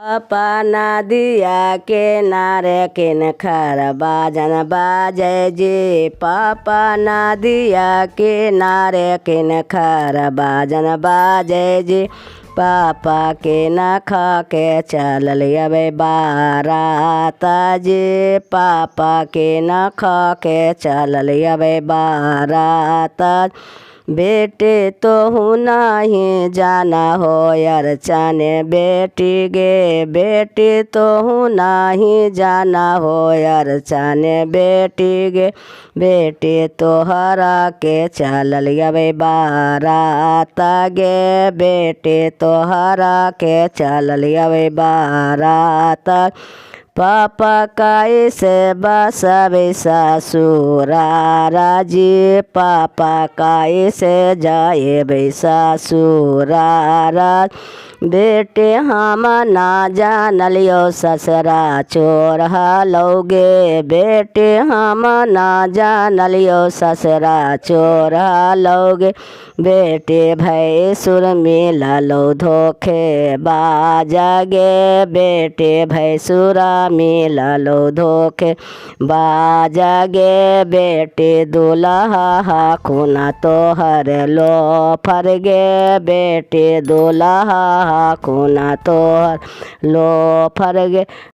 अपना दिया के नारे किन खर बाजन बाजे जी। पापा ना दिया के नारे किन खर बाजन बाजे जी। पापा के न खा के चलल अबे बारात जी। पापा के न खा के चलल अबे बारात। बेटे तो हूँ नहीं जाना हो अर्चन बेटी गे। बेटी तो हूँ नहीं जाना हो अर्चन बेटी गे। बेटी तो हरा के चलल अबे बारात गे। बेटी तो हरा के चलल अबे बारात। पापा कैसे बसबे ससुरारा जी। पापा कैसे जाए ससुरारा। बेटे हम ना जानलियो ससुरा चोर हलोगे। बेटे हम ना जानलियो ससुरा चोर हलोगे। बेटे भैंसुर मिललो धोखे बाजगे। बेटे भैंसुरा मिललो धोखे बाजगे। बेटे दुल्हा खुना तोहर लो फरगे। बेटे दुल्हा खुना तोहर लो फरगे।